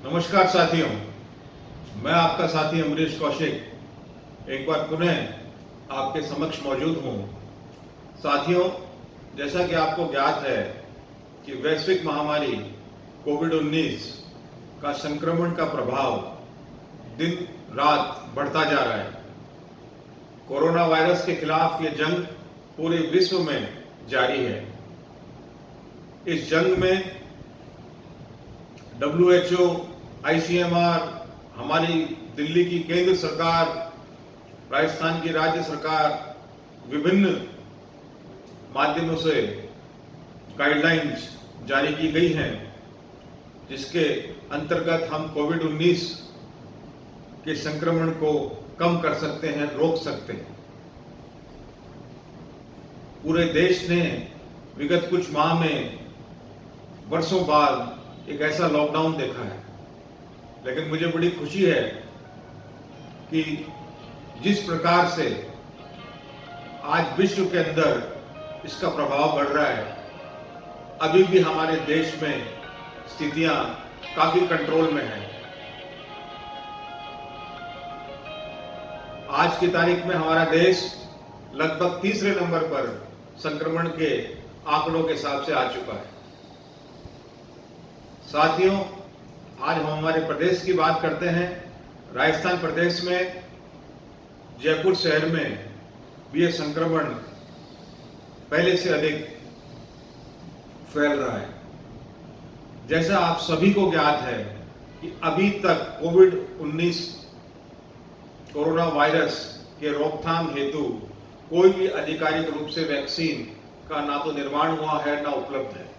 नमस्कार साथियों, मैं आपका साथी अमरीश कौशिक एक बार पुनः आपके समक्ष मौजूद हूँ। साथियों, जैसा कि आपको ज्ञात है कि वैश्विक महामारी कोविड-19 का संक्रमण का प्रभाव दिन रात बढ़ता जा रहा है। कोरोना वायरस के खिलाफ ये जंग पूरे विश्व में जारी है। इस जंग में WHO, ICMR, हमारी दिल्ली की केंद्र सरकार, राजस्थान की राज्य सरकार विभिन्न माध्यमों से गाइडलाइंस जारी की गई हैं, जिसके अंतर्गत हम कोविड-19 के संक्रमण को कम कर सकते हैं, रोक सकते हैं। पूरे देश ने विगत कुछ माह में वर्षों बाद एक ऐसा लॉकडाउन देखा है, लेकिन मुझे बड़ी खुशी है कि जिस प्रकार से आज विश्व के अंदर इसका प्रभाव बढ़ रहा है, अभी भी हमारे देश में स्थितियां काफी कंट्रोल में हैं। आज की तारीख में हमारा देश लगभग तीसरे नंबर पर संक्रमण के आंकड़ों के हिसाब से आ चुका है। साथियों, आज हम हमारे प्रदेश की बात करते हैं। राजस्थान प्रदेश में जयपुर शहर में भी ये संक्रमण पहले से अधिक फैल रहा है। जैसा आप सभी को ज्ञात है कि अभी तक कोविड-19 कोरोना वायरस के रोकथाम हेतु कोई भी आधिकारिक रूप से वैक्सीन का ना तो निर्माण हुआ है, ना उपलब्ध है।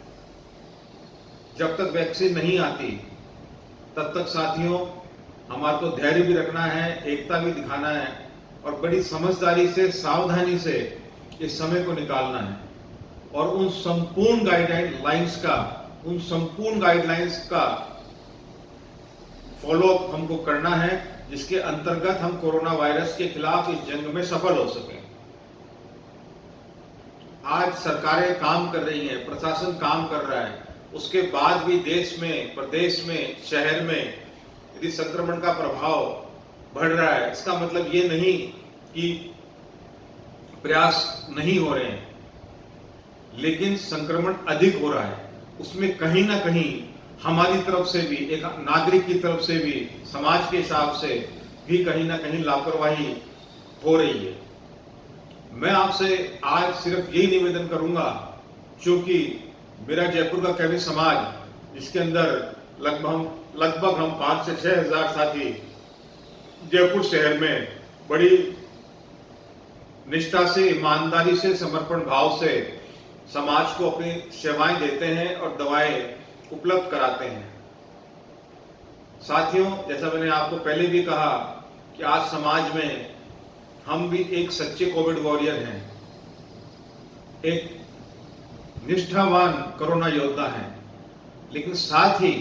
जब तक वैक्सीन नहीं आती तब तक साथियों हमारे को धैर्य भी रखना है, एकता भी दिखाना है और बड़ी समझदारी से, सावधानी से इस समय को निकालना है और उन संपूर्ण गाइडलाइंस का फॉलोअप हमको करना है, जिसके अंतर्गत हम कोरोना वायरस के खिलाफ इस जंग में सफल हो सकें। आज सरकारें काम कर रही हैं, प्रशासन काम कर रहा है, उसके बाद भी देश में, प्रदेश में, शहर में यदि संक्रमण का प्रभाव बढ़ रहा है, इसका मतलब ये नहीं कि प्रयास नहीं हो रहे हैं, लेकिन संक्रमण अधिक हो रहा है। उसमें कहीं ना कहीं हमारी तरफ से भी, एक नागरिक की तरफ से भी, समाज के हिसाब से भी कहीं ना कहीं लापरवाही हो रही है। मैं आपसे आज सिर्फ यही निवेदन करूंगा, क्योंकि मेरा जयपुर का कैबिनेट समाज, जिसके अंदर लगभग हम 5 से 6 हजार साथी जयपुर शहर में बड़ी निष्ठा से, ईमानदारी से, समर्पण भाव से समाज को अपनी सेवाएं देते हैं और दवाएं उपलब्ध कराते हैं। साथियों, जैसा मैंने आपको पहले भी कहा कि आज समाज में हम भी एक सच्चे कोविड वॉरियर हैं, एक निष्ठावान कोरोना योद्धा हैं, लेकिन साथ ही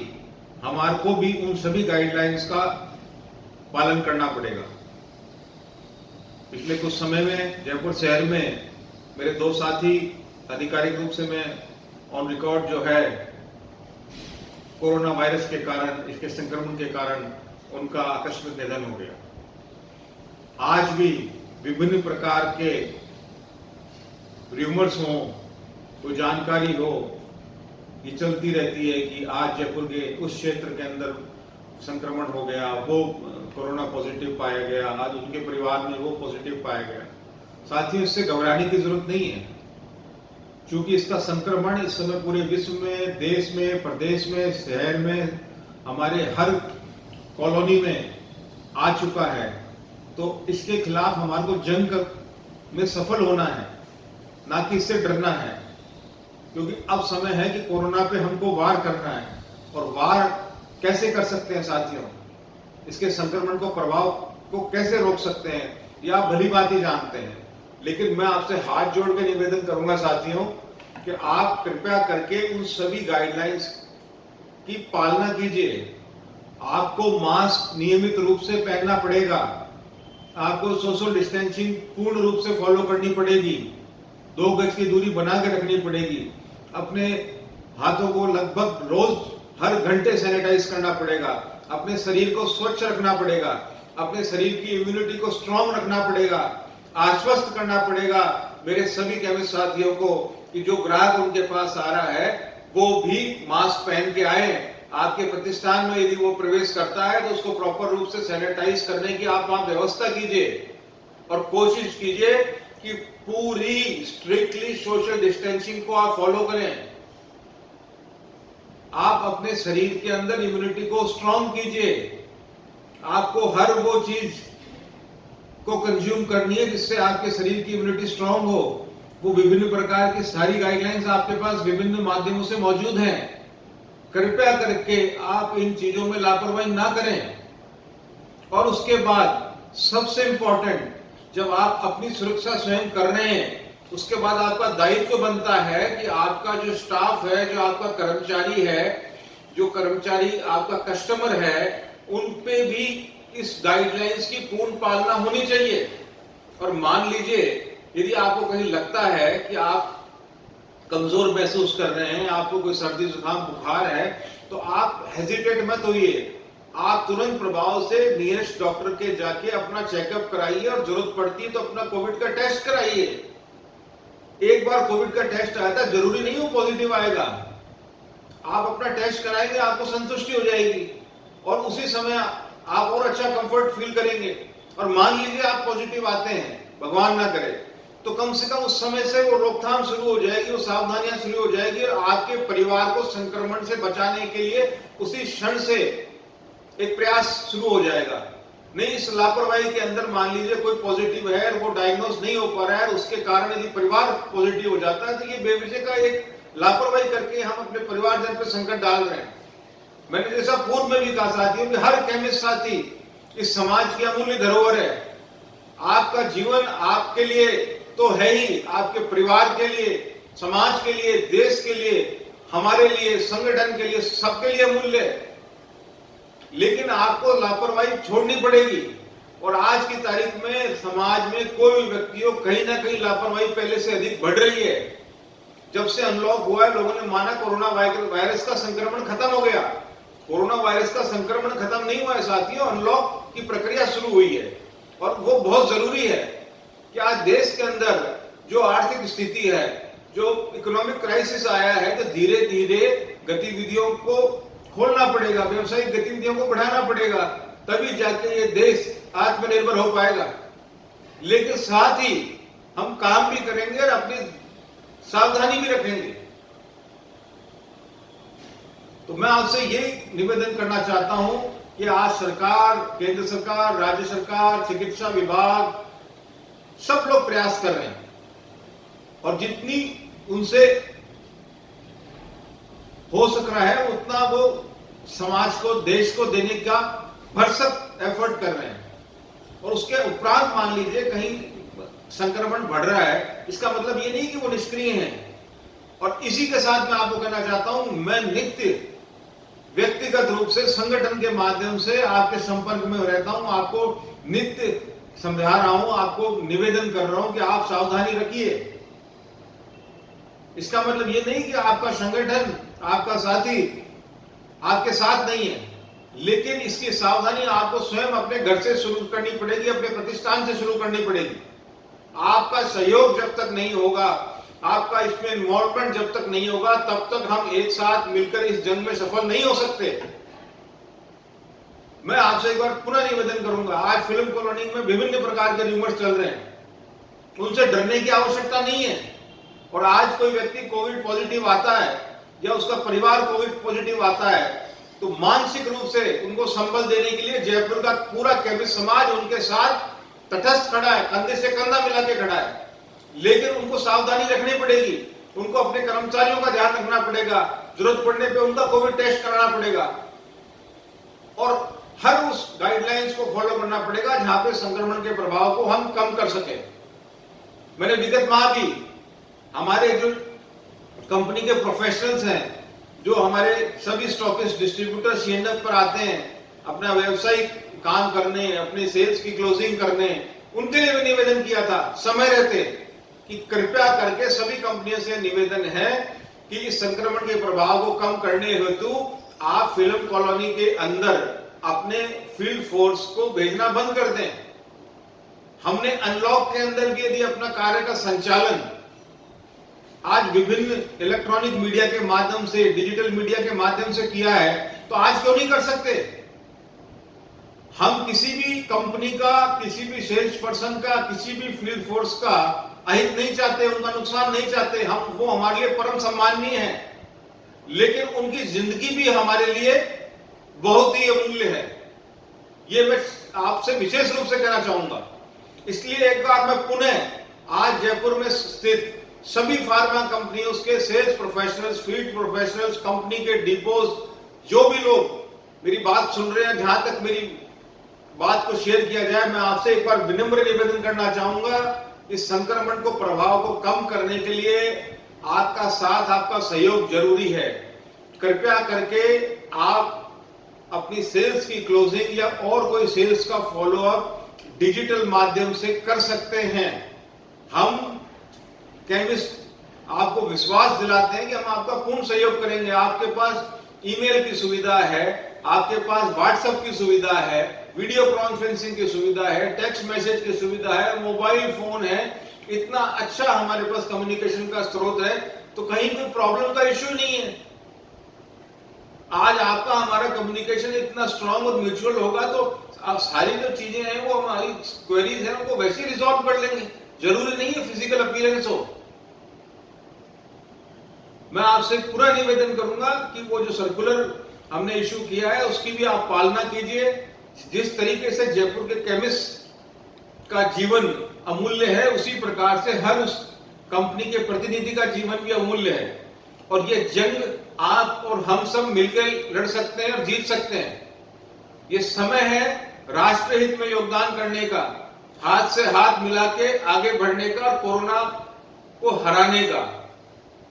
हमारे को भी उन सभी गाइडलाइंस का पालन करना पड़ेगा। पिछले कुछ समय में जयपुर शहर में मेरे 2 साथी आधिकारिक रूप से मैं ऑन रिकॉर्ड जो है कोरोना वायरस के कारण, इसके संक्रमण के कारण उनका आकस्मिक निधन हो गया। आज भी विभिन्न प्रकार के र्यूमर्स हों, कोई जानकारी हो, ये चलती रहती है कि आज जयपुर के उस क्षेत्र के अंदर संक्रमण हो गया, वो कोरोना पॉजिटिव पाया गया, आज उनके परिवार में वो पॉजिटिव पाया गया। साथियों, इससे घबराने की जरूरत नहीं है, क्योंकि इसका संक्रमण इस समय पूरे विश्व में, देश में, प्रदेश में, शहर में, हमारे हर कॉलोनी में आ चुका है। तो इसके खिलाफ हमारे को जंग में सफल होना है, ना कि इससे डरना है, क्योंकि अब समय है कि कोरोना पे हमको वार करना है। और वार कैसे कर सकते हैं साथियों, इसके संक्रमण को, प्रभाव को कैसे रोक सकते हैं, ये आप भली बात ही जानते हैं। लेकिन मैं आपसे हाथ जोड़ के निवेदन करूंगा साथियों कि आप कृपया करके उन सभी गाइडलाइंस की पालना कीजिए। आपको मास्क नियमित रूप से पहनना पड़ेगा, आपको सोशल डिस्टेंसिंग पूर्ण रूप से फॉलो करनी पड़ेगी, 2 गज की दूरी बना के रखनी पड़ेगी, अपने हाथों को लगभग रोज हर घंटे सैनिटाइज करना पड़ेगा, अपने शरीर को स्वच्छ रखना पड़ेगा, अपने शरीर की इम्यूनिटी को स्ट्रांग रखना पड़ेगा, आश्वस्त करना पड़ेगा मेरे सभी केमिस्ट साथियों को कि जो ग्राहक उनके पास आ रहा है वो भी मास्क पहन के आए। आपके प्रतिष्ठान में यदि वो प्रवेश करता है तो उसको प्रॉपर रूप से सैनिटाइज करने की आप वहां व्यवस्था कीजिए और कोशिश कीजिए कि पूरी स्ट्रिक्टली सोशल डिस्टेंसिंग को आप फॉलो करें। आप अपने शरीर के अंदर इम्यूनिटी को स्ट्रांग कीजिए। आपको हर वो चीज को कंज्यूम करनी है जिससे आपके शरीर की इम्यूनिटी स्ट्रांग हो। वो विभिन्न प्रकार की सारी गाइडलाइंस आपके पास विभिन्न माध्यमों से मौजूद हैं। कृपया करके आप इन चीजों में लापरवाही ना करें। और उसके बाद सबसे इंपॉर्टेंट, जब आप अपनी सुरक्षा स्वयं कर रहे हैं उसके बाद आपका दायित्व बनता है कि आपका जो स्टाफ है, जो आपका कर्मचारी है, जो कर्मचारी आपका कस्टमर है, उन पे भी इस गाइडलाइंस की पूर्ण पालना होनी चाहिए। और मान लीजिए यदि आपको कहीं लगता है कि आप कमजोर महसूस कर रहे हैं, आपको कोई सर्दी जुकाम बुखार है, तो आप हेजिटेट मत होइए। आप तुरंत प्रभाव से नियरेस्ट डॉक्टर के जाके अपना चेकअप कराइए और जरूरत पड़ती है तो अपना कोविड का टेस्ट कराइए। एक बार कोविड का टेस्ट आया था, जरूरी नहीं वो पॉजिटिव आएगा। आप अपना टेस्ट कराएंगे, आपको संतुष्टि हो जाएगी और उसी समय आप और अच्छा कंफर्ट फील करेंगे। और मान लीजिए आप पॉजिटिव आते हैं, भगवान ना करे, तो कम से कम उस समय से वो रोकथाम शुरू हो जाएगी, वो सावधानियां शुरू हो जाएगी और आपके परिवार को संक्रमण से बचाने के लिए उसी क्षण से एक प्रयास शुरू हो जाएगा। नहीं इस लापरवाही के अंदर मान लीजिए कोई पॉजिटिव है और वो डायग्नोज नहीं हो पा रहा है, उसके कारण यदि परिवार पॉजिटिव हो जाता है तो ये बेवजह का एक लापरवाही करके हम अपने परिवारजन पर संकट डाल रहे हैं। मैंने जैसा पूर्व में भी कहा साथियों कि हर केमिस्ट साथी इस समाज की अमूल्य धरोहर है। आपका जीवन आपके लिए तो है ही, आपके परिवार के लिए, समाज के लिए, देश के लिए, हमारे लिए, संगठन के लिए, सबके लिए अमूल्य है। लेकिन आपको लापरवाही छोड़नी पड़ेगी। और आज की तारीख में समाज में कोई भी व्यक्ति हो, कहीं ना कहीं लापरवाही पहले से अधिक बढ़ रही है। जब से अनलॉक हुआ है लोगों ने माना कोरोना वायरस का संक्रमण खत्म हो गया। कोरोना वायरस का संक्रमण खत्म नहीं हुआ है साथियों, अनलॉक की प्रक्रिया शुरू हुई है। और वो बहुत जरूरी है कि आज देश के अंदर जो आर्थिक स्थिति है, जो इकोनॉमिक क्राइसिस आया है, तो धीरे धीरे गतिविधियों को खोलना पड़ेगा, व्यवसायिक गतिविधियों को बढ़ाना पड़ेगा, तभी जाके ये देश आत्मनिर्भर हो पाएगा। लेकिन साथ ही हम काम भी करेंगे और अपनी सावधानी भी रखेंगे। तो मैं आपसे ये निवेदन करना चाहता हूं कि आज सरकार, केंद्र सरकार, राज्य सरकार, चिकित्सा विभाग, सब लोग प्रयास कर रहे हैं और जितनी उनसे हो सक रहा है उतना वो समाज को, देश को देने का भरसक एफर्ट कर रहे हैं। और उसके उपरांत मान लीजिए कहीं संक्रमण बढ़ रहा है, इसका मतलब ये नहीं कि वो निष्क्रिय हैं। और इसी के साथ मैं आपको कहना चाहता हूं, मैं नित्य व्यक्तिगत रूप से संगठन के माध्यम से आपके संपर्क में रहता हूं, आपको नित्य समझा रहा हूं, आपको निवेदन कर रहा हूं कि आप सावधानी रखिए। इसका मतलब ये नहीं कि आपका संगठन, आपका साथी आपके साथ नहीं है, लेकिन इसकी सावधानी आपको स्वयं अपने घर से शुरू करनी पड़ेगी, अपने प्रतिष्ठान से शुरू करनी पड़ेगी। आपका सहयोग जब तक नहीं होगा, आपका इसमें इन्वॉल्वमेंट जब तक नहीं होगा, तब तक हम एक साथ मिलकर इस जंग में सफल नहीं हो सकते। मैं आपसे एक बार पुनः निवेदन करूंगा, आज फिल्म कॉलोनी में विभिन्न प्रकार के र्यूमर्स चल रहे हैं, उनसे डरने की आवश्यकता नहीं है। और आज कोई व्यक्ति कोविड पॉजिटिव आता है या उसका परिवार कोविड पॉजिटिव आता है तो मानसिक रूप से उनको संबल देने के लिए जयपुर का पूरा केमिस्ट समाज उनके साथ तटस्थ खड़ा है, कंधे से कंधा मिला के खड़ा है। लेकिन उनको सावधानी रखनी पड़ेगी, उनको अपने कर्मचारियों का ध्यान रखना पड़ेगा, जरूरत पड़ने पे उनका कोविड टेस्ट कराना पड़ेगा और हर उस गाइडलाइंस को फॉलो करना पड़ेगा जहां पे संक्रमण के प्रभाव को हम कम कर सके। मैंने विगत माह भी हमारे जो कंपनी के प्रोफेशनल्स हैं, जो हमारे सभी स्टॉकिस्ट, डिस्ट्रीब्यूटर सीएनएफ पर आते हैं अपना व्यवसायिक काम करने, अपने सेल्स की क्लोजिंग करने, उनके लिए भी निवेदन किया था समय रहते कि कृपया करके सभी कंपनियों से निवेदन है कि इस संक्रमण के प्रभाव को कम करने हेतु आप फिल्म कॉलोनी के अंदर अपने फील्ड फोर्स को भेजना बंद कर दें। हमने अनलॉक के अंदर भी यदि अपना कार्य का संचालन आज विभिन्न इलेक्ट्रॉनिक मीडिया के माध्यम से, डिजिटल मीडिया के माध्यम से किया है, तो आज क्यों नहीं कर सकते? हम किसी भी कंपनी का, किसी भी सेल्स पर्सन का, किसी भी फील्ड फोर्स का अहित नहीं चाहते, उनका नुकसान नहीं चाहते। हम वो हमारे लिए परम सम्माननीय है, लेकिन उनकी जिंदगी भी हमारे लिए बहुत ही अमूल्य है। ये मैं आपसे विशेष रूप से कहना चाहूंगा। इसलिए एक बार मैं पुनः आज जयपुर में स्थित सभी फार्मा कंपनियों के sales professionals, field professionals, company के डिपोज, जो भी लोग मेरी बात सुन रहे हैं, जहां तक मेरी बात को शेयर किया जाए, मैं आपसे एक बार विनम्र निवेदन करना चाहूंगा। इस संक्रमण को, प्रभाव को कम करने के लिए आपका साथ, आपका सहयोग जरूरी है। कृपया करके आप अपनी सेल्स की क्लोजिंग या और कोई सेल्स का फॉलोअप डिजिटल माध्यम से कर सकते हैं। हम केमिस्ट आपको विश्वास दिलाते हैं कि हम आपका पूर्ण सहयोग करेंगे। आपके पास ईमेल की सुविधा है, आपके पास व्हाट्सएप की सुविधा है, वीडियो कॉन्फ्रेंसिंग की सुविधा है, टेक्स्ट मैसेज की सुविधा है, मोबाइल फोन है। इतना अच्छा हमारे पास कम्युनिकेशन का स्रोत है, तो कहीं कोई प्रॉब्लम का इश्यू नहीं है। आज आपका हमारा कम्युनिकेशन इतना स्ट्रांग और म्यूचुअल होगा, तो आप सारी जो चीजें हैं, वो हमारी क्वेरीज हैं, उनको वैसे ही रिजॉल्व कर लेंगे। जरूरी नहीं है फिजिकल अपीयरेंस हो। मैं आपसे पूरा निवेदन करूंगा कि वो जो सर्कुलर हमने इशू किया है, उसकी भी आप पालना कीजिए। जिस तरीके से जयपुर के केमिस्ट का जीवन अमूल्य है, उसी प्रकार से हर उस कंपनी के प्रतिनिधि का जीवन भी अमूल्य है। और ये जंग आप और हम सब मिलकर लड़ सकते हैं और जीत सकते हैं। ये समय है राष्ट्र हित में योगदान करने का, हाथ से हाथ मिला के आगे बढ़ने का और कोरोना को हराने का।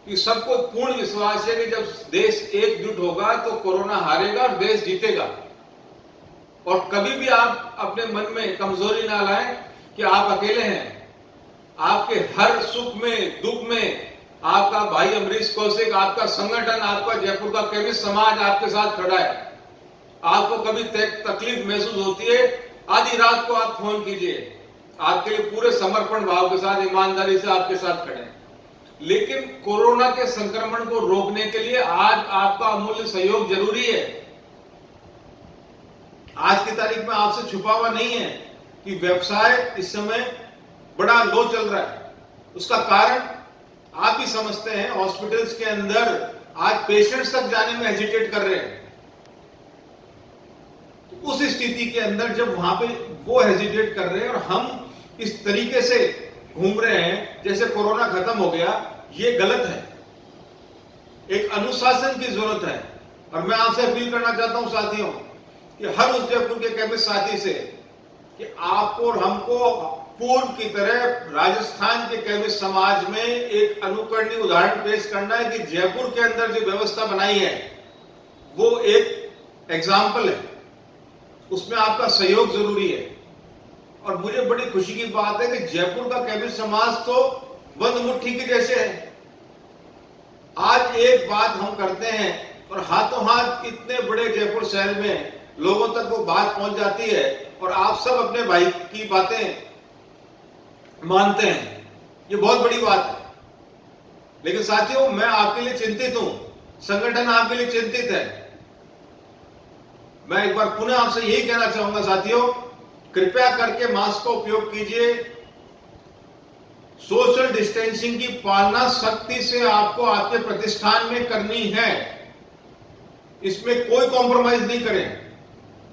कि सबको पूर्ण विश्वास है कि जब देश एकजुट होगा तो कोरोना हारेगा और देश जीतेगा। और कभी भी आप अपने मन में कमजोरी ना लाएं कि आप अकेले हैं। आपके हर सुख में, दुख में आपका भाई अमरीश कौशिक, आपका संगठन, आपका जयपुर का केमिस्ट समाज आपके साथ खड़ा है। आपको कभी तकलीफ महसूस होती है, आधी रात को आप फोन कीजिए, आपके लिए पूरे समर्पण भाव के साथ, ईमानदारी से आपके साथ खड़े हैं। लेकिन कोरोना के संक्रमण को रोकने के लिए आज आपका अमूल्य सहयोग जरूरी है। आज की तारीख में आपसे छुपा हुआ नहीं है कि व्यवसाय इस समय बड़ा लो चल रहा है। उसका कारण आप भी समझते हैं। हॉस्पिटल्स के अंदर आज पेशेंट्स तक जाने में हेजिटेट कर रहे हैं। तो उस स्थिति के अंदर जब वहां पे वो हेजिटेट कर रहे हैं और हम इस तरीके से घूम रहे हैं जैसे कोरोना खत्म हो गया, ये गलत है। एक अनुशासन की जरूरत है। और मैं आपसे अपील करना चाहता हूं साथियों कि हर उस जयपुर के केमिस्ट साथी से कि आपको और हमको पूर्व की तरह राजस्थान के केमिस्ट समाज में एक अनुकरणीय उदाहरण पेश करना है कि जयपुर के अंदर जो व्यवस्था बनाई है वो एक एग्जाम्पल है। उसमें आपका सहयोग जरूरी है। और मुझे बड़ी खुशी की बात है कि जयपुर का केमिस्ट समाज तो बंद मुट्ठी के जैसे है। आज एक बात हम करते हैं और हाथों हाथ इतने बड़े जयपुर शहर में लोगों तक वो बात पहुंच जाती है और आप सब अपने भाई की बातें मानते हैं। ये बहुत बड़ी बात है। लेकिन साथियों, मैं आपके लिए चिंतित हूं, संगठन आपके लिए चिंतित है। मैं एक बार पुनः आपसे यही कहना चाहूंगा साथियों, कृपया करके मास्क का उपयोग कीजिए। सोशल डिस्टेंसिंग की पालना सख्ती से आपको आपके प्रतिष्ठान में करनी है। इसमें कोई कॉम्प्रोमाइज नहीं करें।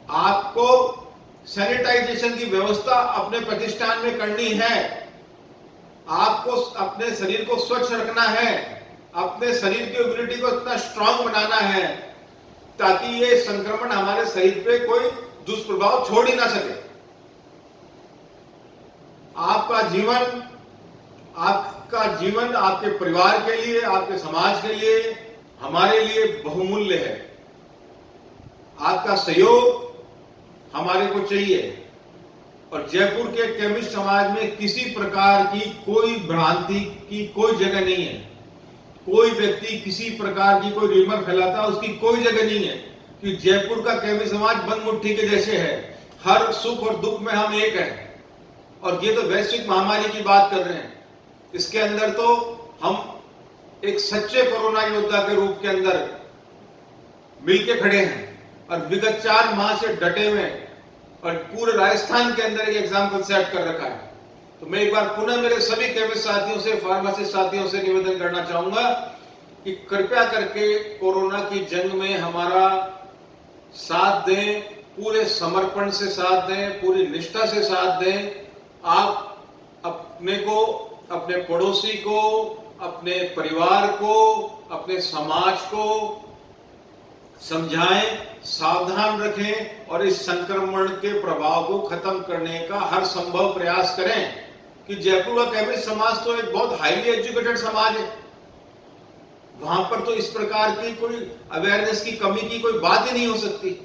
आपको सैनिटाइजेशन की व्यवस्था अपने प्रतिष्ठान में करनी है। आपको अपने शरीर को स्वच्छ रखना है। अपने शरीर की इम्यूनिटी को इतना स्ट्रांग बनाना है ताकि ये संक्रमण हमारे शरीर पे कोई दुष्प्रभाव छोड़ ही ना सके। आपका जीवन आपके परिवार के लिए, आपके समाज के लिए, हमारे लिए बहुमूल्य है। आपका सहयोग हमारे को चाहिए। और जयपुर के केमिस्ट समाज में किसी प्रकार की कोई भ्रांति की कोई जगह नहीं है। कोई व्यक्ति किसी प्रकार की कोई रिमर फैलाता उसकी कोई जगह नहीं है, कि जयपुर का कैमी समाज बंद मुट्ठी के जैसे है, हर सुख और दुख में हम एक हैं। और ये तो वैश्विक महामारी की बात कर रहे हैं, इसके अंदर तो हम एक सच्चे कोरोना योद्धा के रूप के अंदर मिलके खड़े हैं और विगत 4 माह से डटे हुए हैं और पूरे राजस्थान के अंदर एक एग्जाम्पल सेट कर रखा है। तो मैं एक बार पुनः मेरे सभी केमिस्ट साथियों से, फार्मासिस्ट साथियों से निवेदन करना चाहूंगा कि कृपया करके कोरोना की जंग में हमारा साथ दें, पूरे समर्पण से साथ दें, पूरी निष्ठा से साथ दें। आप अपने को, अपने पड़ोसी को, अपने परिवार को, अपने समाज को समझाएं, सावधान रखें और इस संक्रमण के प्रभाव को खत्म करने का हर संभव प्रयास करें। कि जयपुर का केमिस्ट समाज तो एक बहुत हाईली एजुकेटेड समाज है, वहां पर तो इस प्रकार की कोई अवेयरनेस की कमी की कोई बात ही नहीं हो सकती।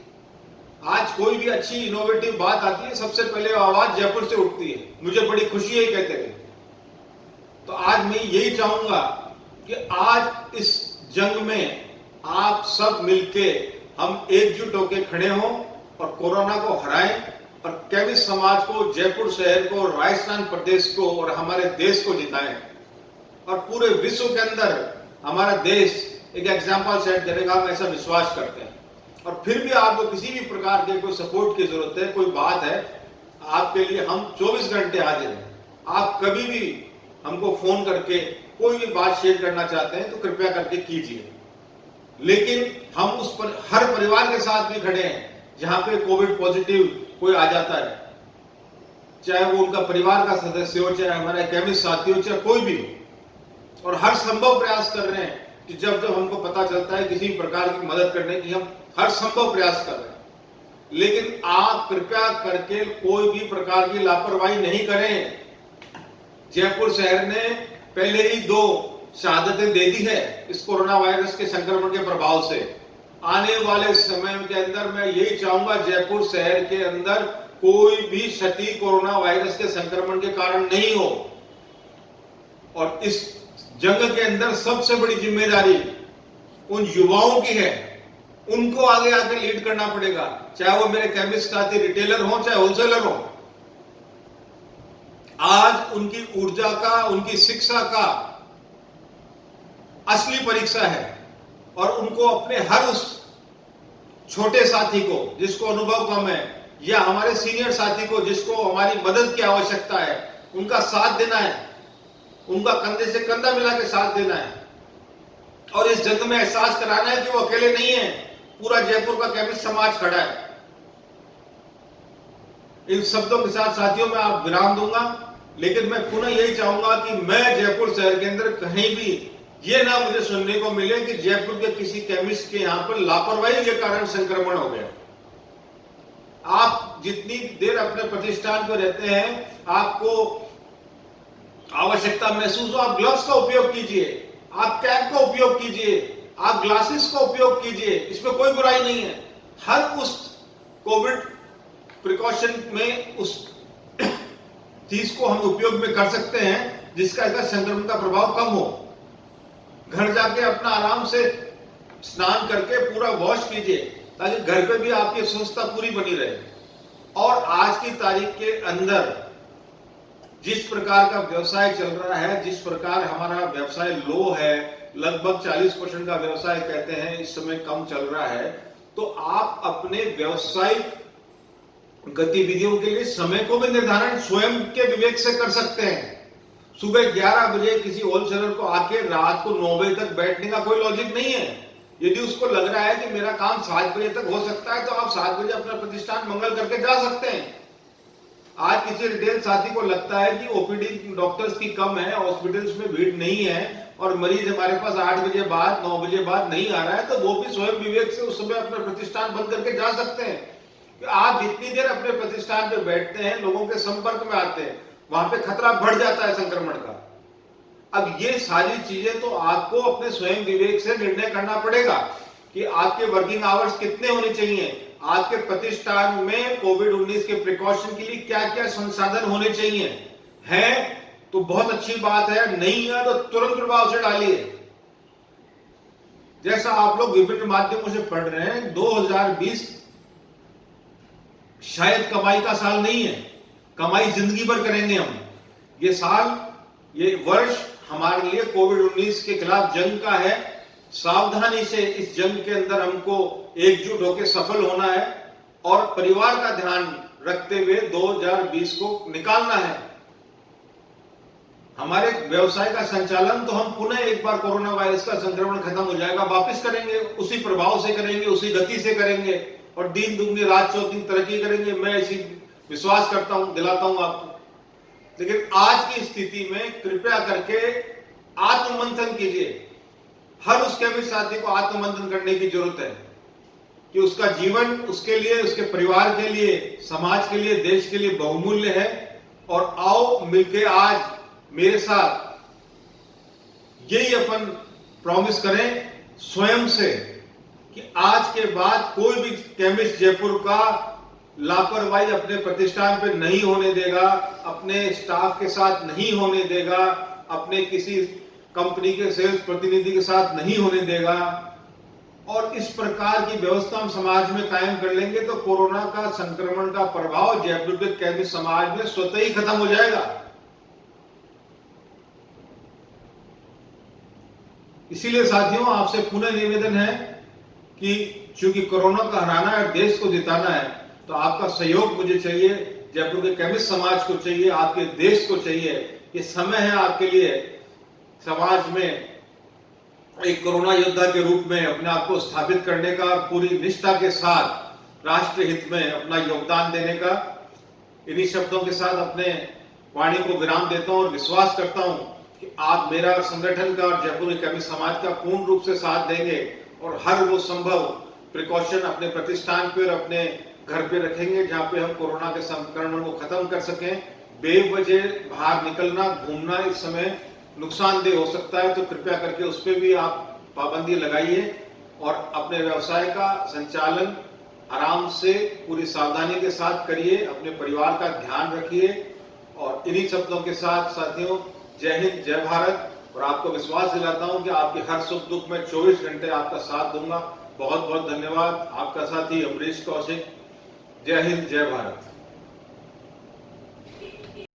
आज कोई भी अच्छी इनोवेटिव बात आती है, सबसे पहले आवाज जयपुर से उठती है। मुझे बड़ी खुशी है कहते हुए। तो आज मैं यही चाहूंगा कि आज इस जंग में आप सब मिलके हम एकजुट होकर खड़े हों और कोरोना को हराएं और केमिस्ट समाज को, जयपुर शहर को, राजस्थान प्रदेश को और हमारे देश को जिताएं। और पूरे विश्व के अंदर हमारा देश एक एग्जाम्पल सेट करेगा, हम ऐसा विश्वास करते हैं। और फिर भी आपको किसी भी प्रकार के कोई सपोर्ट की जरूरत है, कोई बात है, आपके लिए हम 24 घंटे हाजिर हैं। आप कभी भी हमको फोन करके कोई भी बात शेयर करना चाहते हैं तो कृपया करके कीजिए। लेकिन हम उस पर हर परिवार के साथ भी खड़े हैं जहां पे कोविड पॉजिटिव कोई आ जाता है, चाहे वो उनका परिवार का सदस्य हो, चाहे हमारे केमिस्ट साथी हो, चाहे कोई भी हो। और हर संभव प्रयास कर रहे हैं कि जब जब हमको पता चलता है किसी प्रकार की मदद करने की, हम हर संभव प्रयास कर रहे हैं। लेकिन आप कृपया करके कोई भी प्रकार की लापरवाही नहीं करें। जयपुर शहर ने पहले ही 2 शहादतें दे दी है इस कोरोना वायरस के संक्रमण के प्रभाव से। आने वाले समय के अंदर मैं यही चाहूंगा, जयपुर शहर के अंदर कोई भी क्षति कोरोना वायरस के संक्रमण के कारण नहीं हो। और इस जंग के अंदर सबसे बड़ी जिम्मेदारी उन युवाओं की है, उनको आगे आके लीड करना पड़ेगा, चाहे वो मेरे केमिस्ट साथी रिटेलर हो, चाहे होलसेलर हो। आज उनकी ऊर्जा का, उनकी शिक्षा का असली परीक्षा है और उनको अपने हर उस छोटे साथी को जिसको अनुभव कम है, या हमारे सीनियर साथी को जिसको हमारी मदद की आवश्यकता है, उनका साथ देना है, उनका कंधे से कंधा मिला के साथ देना है। और इस जंग में एहसास कराना है कि वो अकेले नहीं है, पूरा जयपुर का केमिस्ट समाज खड़ा है। इन शब्दों के साथ साथियों मैं आप विराम दूंगा, लेकिन मैं पुनः यही चाहूंगा कि मैं जयपुर शहर के अंदर कहीं भी ये ना मुझे सुनने को मिले कि जयपुर के किसी केमिस्ट के यहां पर लापरवाही के कारण संक्रमण हो गया। आप जितनी देर अपने प्रतिष्ठान पर रहते हैं, आपको आवश्यकता महसूस हो, आप ग्लव्स का उपयोग कीजिए, आप कैप का उपयोग कीजिए, आप ग्लासेस का उपयोग कीजिए, इसमें कोई बुराई नहीं है। हर उस कोविड प्रिकॉशन में उस चीज को हम उपयोग में कर सकते हैं जिसका इसका संक्रमण का प्रभाव कम हो। घर जाके अपना आराम से स्नान करके पूरा वॉश कीजिए ताकि घर पे भी आपकी स्वच्छता पूरी बनी रहे। और आज की तारीख के अंदर जिस प्रकार का व्यवसाय चल रहा है, जिस प्रकार हमारा व्यवसाय लो है, लगभग 40% का व्यवसाय कहते हैं इस समय कम चल रहा है, तो आप अपने व्यवसायिक गतिविधियों के लिए समय को भी निर्धारण स्वयं के विवेक से कर सकते हैं। सुबह 11 बजे किसी होलसेलर को आके रात को 9 बजे तक बैठने का कोई लॉजिक नहीं है। यदि उसको लग रहा है कि मेरा काम 7 बजे तक हो सकता है तो आप 7 बजे अपना प्रतिष्ठान मंगल करके जा सकते हैं। आज किसी रिटेल साथी को लगता है कि ओपीडी डॉक्टर्स की कम है, हॉस्पिटल्स में भीड़ नहीं है और मरीज हमारे पास 8 बजे बाद 9 बजे बाद नहीं आ रहा है, तो वो भी स्वयं विवेक से उस समय अपना प्रतिष्ठान बंद करके जा सकते हैं। आप जितनी देर अपने प्रतिष्ठान पे बैठते हैं, लोगों के संपर्क में आते हैं, वहां पे खतरा बढ़ जाता है संक्रमण का। अब ये सारी चीजें तो आपको अपने स्वयं विवेक से निर्णय करना पड़ेगा कि आपके वर्किंग आवर्स कितने होने चाहिए, आपके प्रतिष्ठान में कोविड-19 के प्रिकॉशन के लिए क्या क्या संसाधन होने चाहिए। है तो बहुत अच्छी बात है, नहीं है तो तुरंत प्रभाव से डालिए। जैसा आप लोग विभिन्न माध्यमों से पढ़ रहे हैं, 2020 शायद कमाई का साल नहीं है, कमाई जिंदगी भर करेंगे हम। ये साल, ये वर्ष हमारे लिए कोविड-19 के खिलाफ जंग का है। सावधानी से इस जंग के अंदर हमको एकजुट होकर सफल होना है और परिवार का ध्यान रखते हुए 2020 को निकालना है। हमारे व्यवसाय का संचालन तो हम पुनः एक बार कोरोना वायरस का संक्रमण खत्म हो जाएगा वापस करेंगे, उसी प्रभाव से करेंगे, उसी गति से करेंगे और दिन दुगनी रात चौगुनी तरक्की करेंगे। मैं ऐसी विश्वास करता हूं, दिलाता हूं आपको। लेकिन आज की स्थिति में कृपया करके आत्ममंथन कीजिए। हर उस केमिस्ट साथी को आत्ममंथन करने की जरूरत है कि उसका जीवन उसके लिए, उसके परिवार के लिए, समाज के लिए, देश के लिए बहुमूल्य है। और आओ मिलके आज मेरे साथ यही अपन प्रॉमिस करें स्वयं से कि आज के बाद कोई भी केमिस्ट जयपुर का लापरवाही अपने प्रतिष्ठान पे नहीं होने देगा, अपने स्टाफ के साथ नहीं होने देगा, अपने किसी कंपनी के सेल्स प्रतिनिधि के साथ नहीं होने देगा। और इस प्रकार की व्यवस्था हम समाज में कायम कर लेंगे तो कोरोना का संक्रमण का प्रभाव जयपुर के केमिस्ट समाज में स्वतः ही खत्म हो जाएगा। इसीलिए साथियों, आपसे पुनः निवेदन है कि चूंकि कोरोना को हराना है, देश को जिताना है, तो आपका सहयोग मुझे चाहिए, जयपुर के केमिस्ट समाज को चाहिए, आपके देश को चाहिए। ये समय है आपके लिए समाज में एक कोरोना योद्धा के रूप में अपने आप को स्थापित करने का, पूरी निष्ठा के साथ राष्ट्र हित में अपना योगदान देने का। इन्हीं शब्दों के साथ अपने वाणी को विराम देता हूं और विश्वास करता हूं कि आप मेरा संगठन का और जयपुर के केमिस्ट समाज का पूर्ण रूप से साथ देंगे और हर वो संभव प्रिकॉशन अपने प्रतिष्ठान पे और अपने घर पे रखेंगे जहां पे हम कोरोना के संक्रमण को खत्म कर सकें। बेवजह बाहर निकलना, घूमना इस समय नुकसानदेह हो सकता है, तो कृपया करके उस पर भी आप पाबंदी लगाइए और अपने व्यवसाय का संचालन आराम से पूरी सावधानी के साथ करिए, अपने परिवार का ध्यान रखिए। और इन्हीं शब्दों के साथ साथियों, जय हिंद, जय भारत। और आपको विश्वास दिलाता हूं कि आपके हर सुख दुख में 24 घंटे आपका साथ दूंगा। बहुत बहुत धन्यवाद। आपका साथी अमरीश कौशिक। जय हिंद, जय भारत।